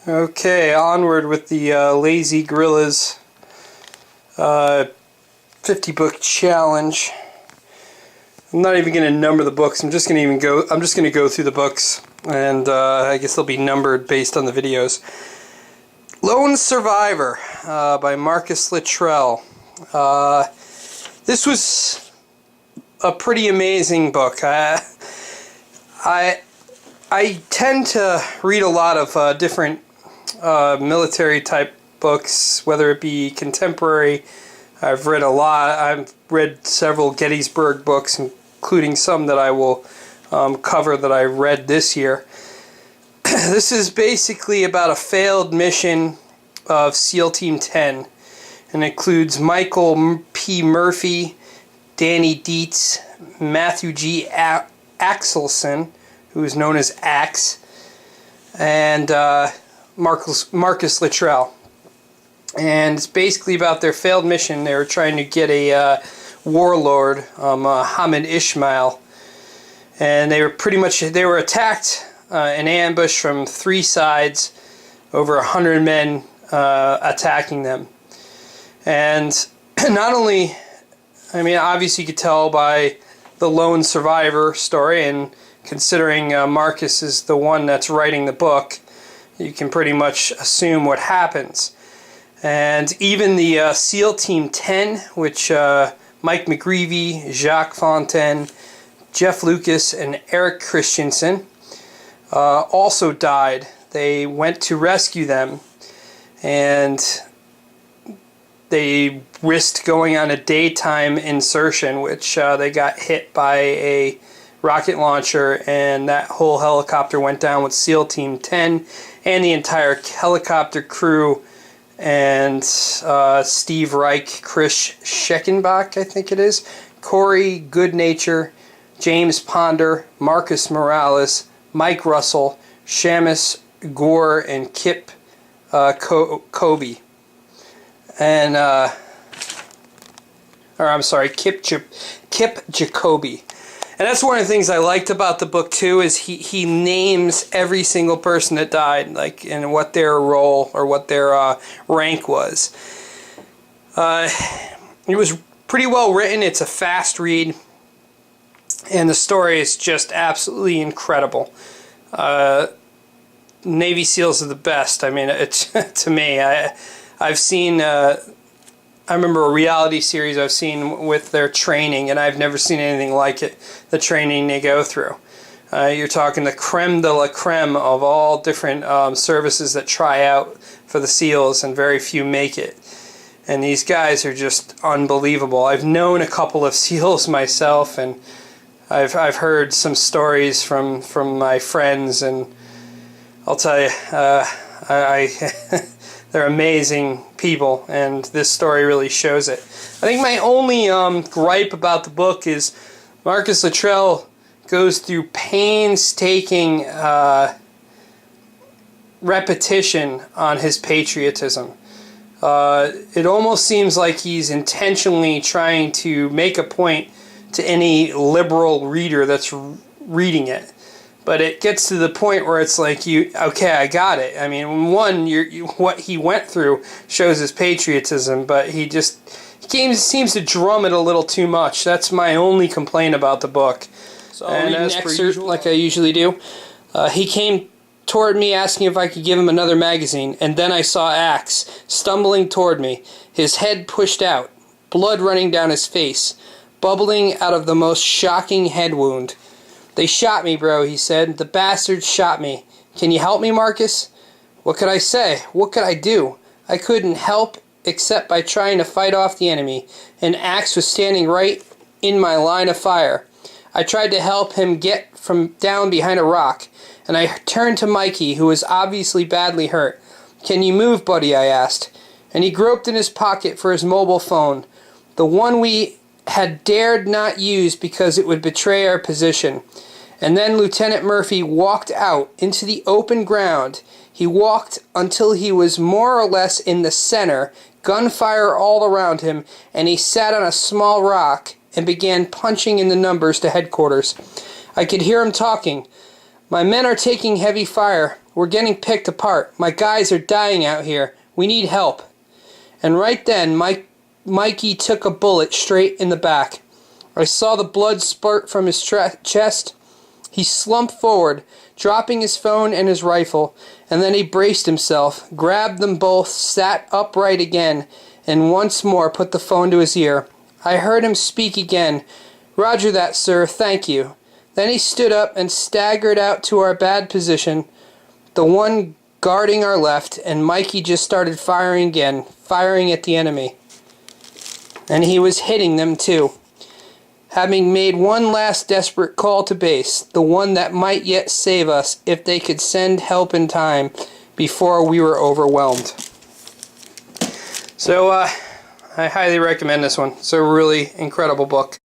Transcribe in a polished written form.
Okay, onward with the LazyGorillaz 50-book challenge. I'm not even going to number the books. I'm just going to go through the books, and I guess they'll be numbered based on the videos. Lone Survivor by Marcus Luttrell. This was a pretty amazing book. I tend to read a lot of different military type books, whether it be contemporary. I've read a lot. I've read several Gettysburg books, including some that I will cover that I read this year. This is basically about a failed mission of SEAL Team 10, and includes Michael P. Murphy, Danny Dietz, Matthew G. Axelson, who is known as Axe, and Marcus Luttrell. And it's basically about their failed mission. They were trying to get a warlord, Hamid Ismail, and they were attacked in ambush from three sides, over 100 men attacking them. And not only, I mean, obviously you could tell by the lone survivor story, and considering Marcus is the one that's writing the book, you can pretty much assume what happens. And even the SEAL Team 10, which Mike McGreevy, Jacques Fontaine, Jeff Lucas, and Eric Christensen also died. They went to rescue them, and they risked going on a daytime insertion, which they got hit by a rocket launcher, and that whole helicopter went down with SEAL Team 10 and the entire helicopter crew, and Steve Reich, Chris Scheckenbach, I think it is, Corey Goodnature, James Ponder, Marcus Morales, Mike Russell, Shamus Gore, and Kip Kobe. And Kip Jacoby. And that's one of the things I liked about the book too, is he names every single person that died, like, and what their role or what their rank was. It was pretty well written. It's a fast read, and the story is just absolutely incredible. Navy SEALs are the best. I mean, it's to me. I've seen. I remember a reality series I've seen with their training, and I've never seen anything like it, the training they go through. You're talking the creme de la creme of all different services that try out for the SEALs, and very few make it. And these guys are just unbelievable. I've known a couple of SEALs myself, and I've heard some stories from my friends, and I'll tell you, they're amazing people, and this story really shows it. I think my only gripe about the book is Marcus Luttrell goes through painstaking repetition on his patriotism. It almost seems like he's intentionally trying to make a point to any liberal reader that's reading it. But it gets to the point where it's like, okay, I got it. I mean, one, what he went through shows his patriotism, but he seems to drum it a little too much. That's my only complaint about the book. So I'll read an excerpt like I usually do. He came toward me asking if I could give him another magazine, and then I saw Axe stumbling toward me, his head pushed out, blood running down his face, bubbling out of the most shocking head wound. "They shot me, bro," he said. "The bastards shot me. Can you help me, Marcus?" What could I say? What could I do? I couldn't help except by trying to fight off the enemy, and Axe was standing right in my line of fire. I tried to help him get from down behind a rock, and I turned to Mikey, who was obviously badly hurt. "Can you move, buddy?" I asked. And he groped in his pocket for his mobile phone, the one we had dared not use because it would betray our position. And then Lieutenant Murphy walked out into the open ground. He walked until he was more or less in the center, gunfire all around him, and he sat on a small rock and began punching in the numbers to headquarters. I could hear him talking. "My men are taking heavy fire. We're getting picked apart. My guys are dying out here. We need help." And right then, Mikey took a bullet straight in the back. I saw the blood spurt from his chest. He slumped forward, dropping his phone and his rifle, and then he braced himself, grabbed them both, sat upright again, and once more put the phone to his ear. I heard him speak again. "Roger that, sir. Thank you." Then he stood up and staggered out to our bad position, the one guarding our left, and Mikey just started firing again, firing at the enemy. And he was hitting them too. Having made one last desperate call to base, the one that might yet save us if they could send help in time before we were overwhelmed. So, I highly recommend this one. It's a really incredible book.